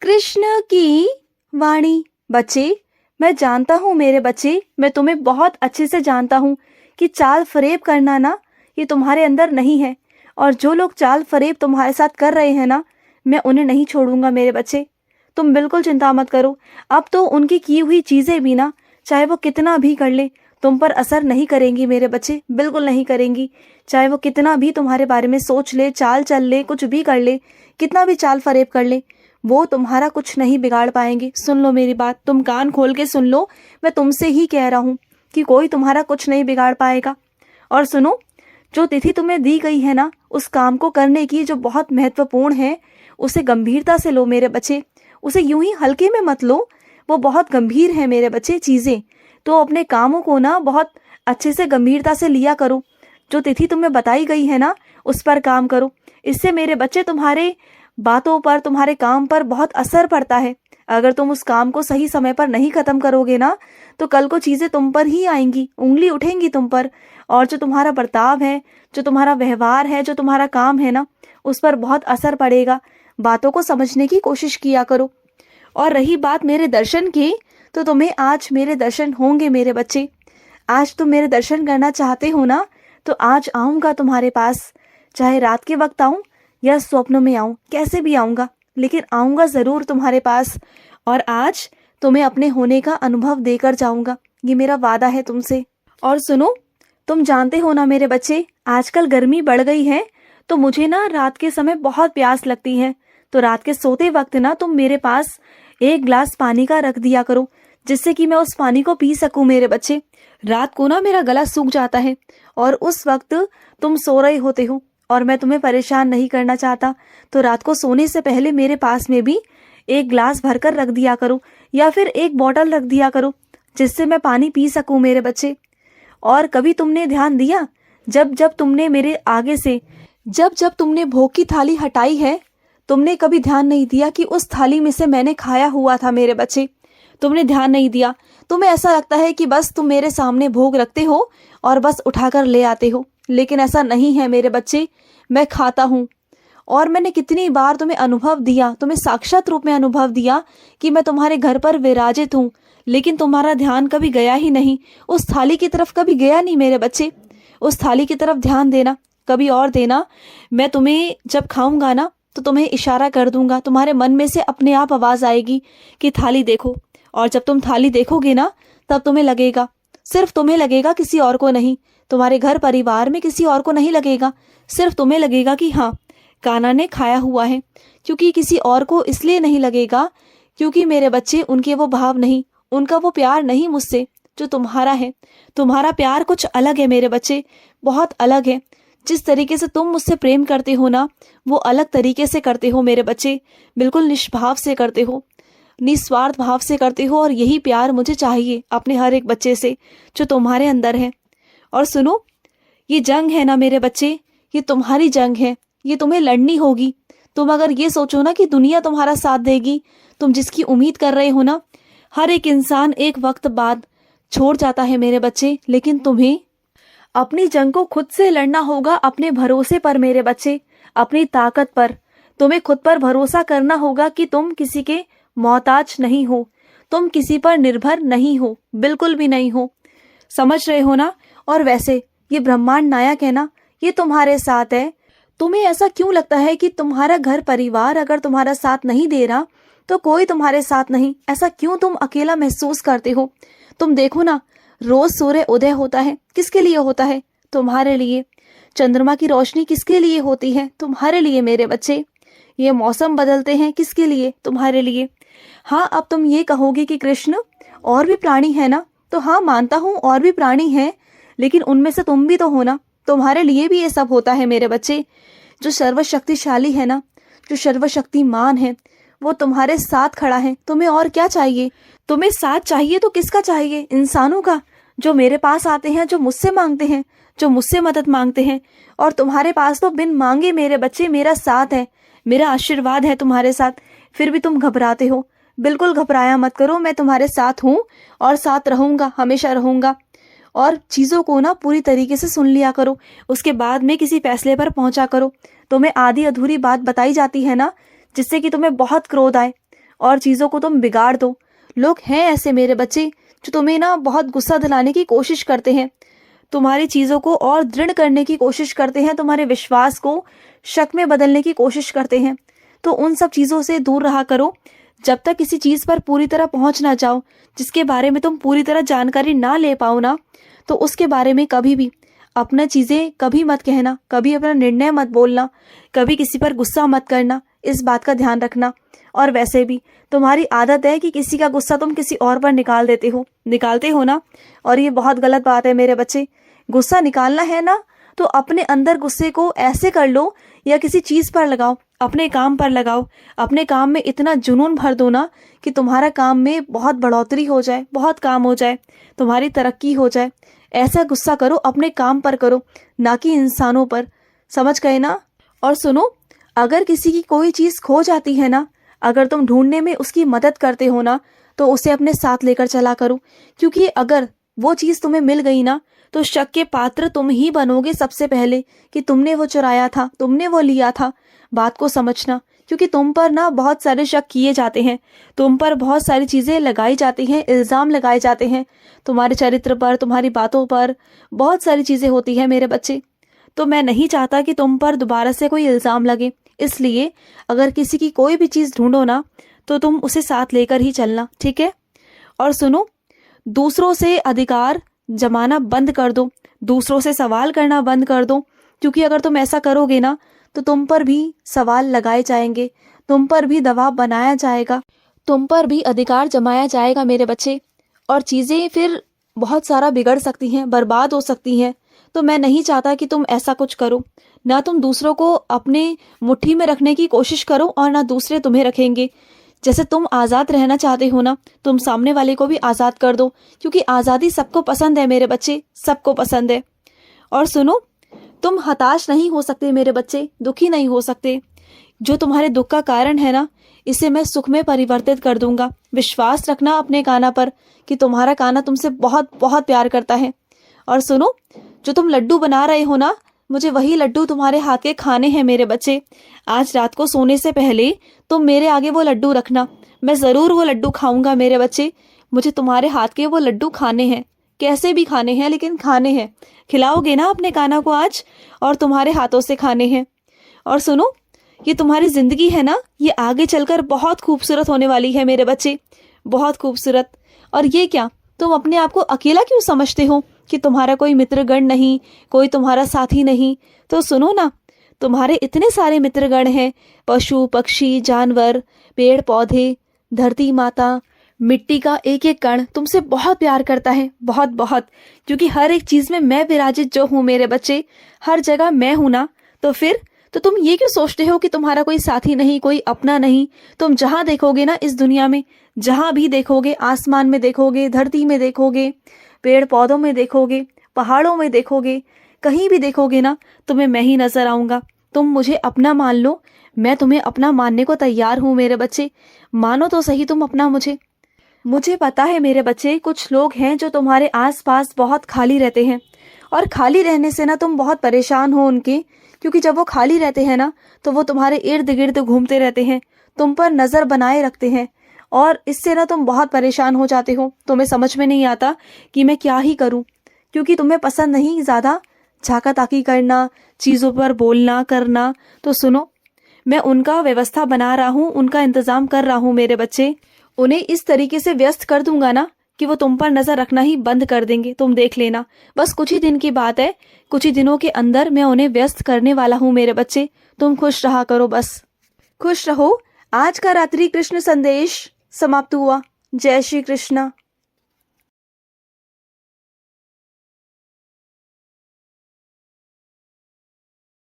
कृष्ण की वाणी। बच्चे, मैं जानता हूँ मेरे बच्चे, मैं तुम्हें बहुत अच्छे से जानता हूँ कि चाल फरेब करना ना ये तुम्हारे अंदर नहीं है। और जो लोग चाल फरेब तुम्हारे साथ कर रहे हैं ना, मैं उन्हें नहीं छोड़ूंगा मेरे बच्चे। तुम बिल्कुल चिंता मत करो। अब तो उनकी की हुई चीजें भी ना, चाहे वो कितना भी कर ले, तुम पर असर नहीं करेंगी मेरे बच्चे, बिल्कुल नहीं करेंगी। चाहे वो कितना भी तुम्हारे बारे में सोच ले, चाल चल ले, कुछ भी कर ले, कितना भी चाल फरेब कर ले, वो तुम्हारा कुछ नहीं बिगाड़ पाएंगे। सुन लो मेरी बात, तुम कान खोल के सुन लो, मैं तुमसे ही कह रहा हूँ कि कोई तुम्हारा कुछ नहीं बिगाड़ पाएगा। और सुनो, जो तिथि तुम्हें दी गई है ना, उस काम को करने की जो बहुत महत्वपूर्ण है, उसे गंभीरता से लो मेरे बच्चे। उसे यूं ही हल्के में मत लो, वो बहुत गंभीर है मेरे बच्चे चीजें। तो अपने कामों को ना बहुत अच्छे से गंभीरता से लिया करो। जो तिथि तुम्हें बताई गई है ना, उस पर काम करो। इससे मेरे बच्चे तुम्हारे बातों पर, तुम्हारे काम पर बहुत असर पड़ता है। अगर तुम उस काम को सही समय पर नहीं खत्म करोगे ना, तो कल को चीजें तुम पर ही आएंगी, उंगली उठेंगी तुम पर। और जो तुम्हारा बर्ताव है, जो तुम्हारा व्यवहार है, जो तुम्हारा काम है ना, उस पर बहुत असर पड़ेगा। बातों को समझने की कोशिश किया करो। और रही बात मेरे दर्शन की, तो तुम्हें आज मेरे दर्शन होंगे मेरे बच्चे। आज तुम मेरे दर्शन करना चाहते हो ना, तो आज आऊंगा तुम्हारे पास। चाहे रात के वक्त आऊं या स्वप्नों में आऊं, कैसे भी आऊंगा, लेकिन आऊंगा जरूर तुम्हारे पास। और आज तुम्हें अपने होने का अनुभव देकर जाऊंगा, ये मेरा वादा है तुमसे। और सुनो, तुम जानते हो ना मेरे बच्चे, आजकल गर्मी बढ़ गई है, तो मुझे ना रात के समय बहुत प्यास लगती है। तो रात के सोते वक्त ना तुम मेरे पास एक गिलास पानी का रख दिया करो, जिससे कि मैं उस पानी को पी सकूं मेरे बच्चे। रात को ना मेरा गला सूख जाता है और उस वक्त तुम सो रहे होते हो और मैं तुम्हें परेशान नहीं करना चाहता। तो रात को सोने से पहले मेरे पास में भी एक गिलास भरकर रख दिया करो, या फिर एक बोतल रख दिया करो, जिससे मैं पानी पी सकूं मेरे बच्चे। और कभी तुमने ध्यान दिया, जब जब तुमने मेरे आगे से जब जब तुमने भोग की थाली हटाई है, तुमने कभी ध्यान नहीं दिया कि उस थाली में से मैंने खाया हुआ था मेरे बच्चे। तुमने ध्यान नहीं दिया। तुम्हें ऐसा लगता है कि बस तुम मेरे सामने भोग रखते हो और बस उठाकर ले आते हो, लेकिन ऐसा नहीं है मेरे बच्चे। मैं खाता हूँ। और मैंने कितनी बार तुम्हें अनुभव दिया, तुम्हें साक्षात रूप में अनुभव दिया कि मैं तुम्हारे घर पर विराजित हूँ, लेकिन तुम्हारा ध्यान कभी गया ही नहीं, उस थाली की तरफ कभी गया नहीं मेरे बच्चे। उस थाली की तरफ ध्यान देना, कभी और देना। मैं तुम्हें जब खाऊंगा ना, तो तुम्हें इशारा कर दूंगा, तुम्हारे मन में से अपने आप आवाज आएगी कि थाली देखो। और जब तुम थाली देखोगे ना, तब तुम्हें लगेगा, सिर्फ तुम्हें लगेगा, किसी और को नहीं, तुम्हारे घर परिवार में किसी और को नहीं लगेगा, सिर्फ तुम्हें लगेगा कि हाँ, कान्हा ने खाया हुआ है। क्योंकि किसी और को इसलिए नहीं लगेगा, क्योंकि मेरे बच्चे, उनके वो भाव नहीं, उनका वो प्यार नहीं मुझसे जो तुम्हारा है। तुम्हारा प्यार कुछ अलग है मेरे बच्चे, बहुत अलग है। जिस तरीके से तुम मुझसे प्रेम करते हो ना, वो अलग तरीके से करते हो मेरे बच्चे, बिल्कुल निष्भाव से करते हो, निस्वार्थ भाव से करते हो। और यही प्यार मुझे चाहिए अपने हर एक बच्चे से जो तुम्हारे अंदर है। और सुनो, ये जंग है ना मेरे बच्चे, ये तुम्हारी जंग है, ये तुम्हें लड़नी होगी। तुम अगर ये सोचो ना कि दुनिया तुम्हारा साथ देगी, तुम जिसकी उम्मीद कर रहे हो ना, हर एक इंसान एक वक्त बाद छोड़ जाता है मेरे बच्चे, लेकिन तुम्हें अपनी जंग को खुद से लड़ना होगा, अपने भरोसे पर मेरे बच्चे, अपनी ताकत पर। तुम्हें खुद पर भरोसा करना होगा कि तुम किसी के मोहताज नहीं हो, तुम किसी पर निर्भर नहीं हो, बिल्कुल भी नहीं हो। समझ रहे हो ना। और वैसे ये ब्रह्मांड नायक है ना, ये तुम्हारे साथ है। तुम्हें ऐसा क्यों लगता है कि तुम्हारा घर परिवार अगर तुम्हारा साथ नहीं दे रहा, तो कोई तुम्हारे साथ नहीं? ऐसा क्यों तुम अकेला महसूस करते हो? तुम देखो ना, रोज सूर्य उदय होता है, किसके लिए होता है? तुम्हारे लिए। चंद्रमा की रोशनी किसके लिए होती है? तुम्हारे लिए मेरे बच्चे। ये मौसम बदलते हैं, किसके लिए? तुम्हारे लिए। हाँ, अब तुम ये कहोगे कि कृष्ण, और भी प्राणी है ना? तो हाँ, मानता हूँ और भी प्राणी हैं, लेकिन उनमें से तुम भी तो हो ना, तुम्हारे लिए भी ये सब होता है मेरे बच्चे। जो सर्वशक्तिशाली है ना, जो सर्वशक्तिमान है, वो तुम्हारे साथ खड़ा है। तुम्हें और क्या चाहिए? तुम्हें साथ चाहिए तो किसका चाहिए? इंसानों का, जो मेरे पास आते हैं, जो मुझसे मांगते हैं, जो मुझसे मदद मांगते हैं। और तुम्हारे पास तो बिन मांगे मेरे बच्चे मेरा साथ है, मेरा आशीर्वाद है तुम्हारे साथ, फिर भी तुम घबराते हो। बिल्कुल घबराया मत करो, मैं तुम्हारे साथ हूँ और साथ रहूंगा, हमेशा रहूंगा। और चीजों को ना पूरी तरीके से सुन लिया करो, उसके बाद में किसी फैसले पर पहुंचा करो। तुम्हें आधी अधूरी बात बताई जाती है ना, जिससे कि तुम्हें बहुत क्रोध आए, और चीज़ों को तुम बिगाड़ दो। लोग हैं ऐसे मेरे बच्चे जो तुम्हें ना बहुत गुस्सा दिलाने की कोशिश करते हैं, तुम्हारी चीज़ों को और दृढ़ करने की कोशिश करते हैं, तुम्हारे विश्वास को शक में बदलने की कोशिश करते हैं। तो उन सब चीज़ों से दूर रहा करो। जब तक किसी चीज़ पर पूरी तरह पहुंच ना जाओ, जिसके बारे में तुम पूरी तरह जानकारी ना ले पाओ ना, तो उसके बारे में कभी भी अपना चीज़ें कभी मत कहना, कभी अपना निर्णय मत बोलना, कभी किसी पर गुस्सा मत करना। इस बात का ध्यान रखना। और वैसे भी तुम्हारी आदत है कि किसी का गुस्सा तुम किसी और पर निकालते हो ना, और ये बहुत गलत बात है मेरे बच्चे। गुस्सा निकालना है ना तो अपने अंदर गुस्से को ऐसे कर लो या किसी चीज़ पर लगाओ, अपने काम पर लगाओ। अपने काम में इतना जुनून भर दो ना कि तुम्हारा काम में बहुत बढ़ोतरी हो जाए, बहुत काम हो जाए, तुम्हारी तरक्की हो जाए। ऐसा गुस्सा करो, अपने काम पर करो, ना कि इंसानों पर। समझ गए ना? और सुनो, अगर किसी की कोई चीज़ खो जाती है ना, अगर तुम ढूंढने में उसकी मदद करते हो ना, तो उसे अपने साथ लेकर चला करो। क्योंकि अगर वो चीज़ तुम्हें मिल गई ना, तो शक के पात्र तुम ही बनोगे सबसे पहले कि तुमने वो चुराया था, तुमने वो लिया था। बात को समझना, क्योंकि तुम पर ना बहुत सारे शक किए जाते हैं, तुम पर बहुत सारी चीज़ें लगाई जाती हैं, इल्ज़ाम लगाए जाते हैं, तुम्हारे चरित्र पर, तुम्हारी बातों पर बहुत सारी चीज़ें होती हैं मेरे बच्चे। तो मैं नहीं चाहता कि तुम पर दोबारा से कोई इल्ज़ाम लगे। इसलिए अगर किसी की कोई भी चीज़ ढूंढो ना, तो तुम उसे साथ लेकर ही चलना, ठीक है? और सुनो, दूसरों से अधिकार जमाना बंद कर दो, दूसरों से सवाल करना बंद कर दो। क्योंकि अगर तुम ऐसा करोगे ना, तो तुम पर भी सवाल लगाए जाएंगे, तुम पर भी दबाव बनाया जाएगा, तुम पर भी अधिकार जमाया जाएगा मेरे बच्चे। और चीज़ें फिर बहुत सारा बिगड़ सकती हैं, बर्बाद हो सकती हैं। तो मैं नहीं चाहता कि तुम ऐसा कुछ करो। ना तुम दूसरों को अपने मुट्ठी में रखने की कोशिश करो और ना दूसरे तुम्हें रखेंगे। जैसे तुम आज़ाद रहना चाहते हो ना, तुम सामने वाले को भी आज़ाद कर दो। क्योंकि आज़ादी सबको पसंद है मेरे बच्चे, सबको पसंद है। और सुनो, तुम हताश नहीं हो सकते मेरे बच्चे, दुखी नहीं हो सकते। जो तुम्हारे दुख का कारण है ना, इसे मैं सुख में परिवर्तित कर दूंगा। विश्वास रखना अपने काना पर कि तुम्हारा काना तुमसे बहुत बहुत प्यार करता है। और सुनो, जो तुम लड्डू बना रहे हो ना, मुझे वही लड्डू तुम्हारे हाथ के खाने हैं मेरे बच्चे। आज रात को सोने से पहले तुम मेरे आगे वो लड्डू रखना, मैं ज़रूर वो लड्डू खाऊंगा मेरे बच्चे। मुझे तुम्हारे हाथ के वो लड्डू खाने हैं, कैसे भी खाने हैं, लेकिन खाने हैं। खिलाओगे ना अपने काना को आज, और तुम्हारे हाथों से खाने हैं। और सुनो, ये तुम्हारी ज़िंदगी है ना, ये आगे चलकर बहुत खूबसूरत होने वाली है मेरे बच्चे, बहुत खूबसूरत। और ये क्या, तुम अपने आप को अकेला क्यों समझते हो कि तुम्हारा कोई मित्रगण नहीं, कोई तुम्हारा साथी नहीं? तो सुनो ना, तुम्हारे इतने सारे मित्रगण हैं, पशु पक्षी जानवर, पेड़ पौधे, धरती माता, मिट्टी का एक एक कण तुमसे बहुत प्यार करता है, बहुत बहुत। क्योंकि हर एक चीज़ में मैं विराजित जो हूँ मेरे बच्चे, हर जगह मैं हूँ ना। तो फिर तो तुम ये क्यों सोचते हो कि तुम्हारा कोई साथी नहीं, कोई अपना नहीं? तुम जहाँ देखोगे ना इस दुनिया में, जहाँ भी देखोगे, आसमान में देखोगे, धरती में देखोगे, पेड़ पौधों में देखोगे, पहाड़ों में देखोगे, कहीं भी देखोगे ना, तुम्हें मैं ही नजर आऊंगा। तुम मुझे अपना मान लो, मैं तुम्हें अपना मानने को तैयार हूँ मेरे बच्चे। मानो तो सही तुम अपना मुझे। मुझे पता है मेरे बच्चे, कुछ लोग हैं जो तुम्हारे आसपास बहुत खाली रहते हैं, और खाली रहने से ना तुम बहुत परेशान हो उनके। क्योंकि जब वो खाली रहते हैं ना, तो वो तुम्हारे इर्द गिर्द घूमते रहते हैं, तुम पर नज़र बनाए रखते हैं, और इससे ना तुम बहुत परेशान हो जाते हो। तुम्हें समझ में नहीं आता कि मैं क्या ही करूं, क्योंकि तुम्हें पसंद नहीं ज़्यादा झाका ताकी करना, चीज़ों पर बोलना करना। तो सुनो, मैं उनका व्यवस्था बना रहा हूँ, उनका इंतज़ाम कर रहा हूँ मेरे बच्चे। उन्हें इस तरीके से व्यस्त कर दूंगा ना कि वो तुम पर नज़र रखना ही बंद कर देंगे। तुम देख लेना, बस कुछ ही दिन की बात है, कुछ ही दिनों के अंदर मैं उन्हें व्यस्त करने वाला हूँ मेरे बच्चे। तुम खुश रहा करो, बस खुश रहो। आज का रात्रि कृष्ण संदेश समाप्त हुआ। जय श्री कृष्णा।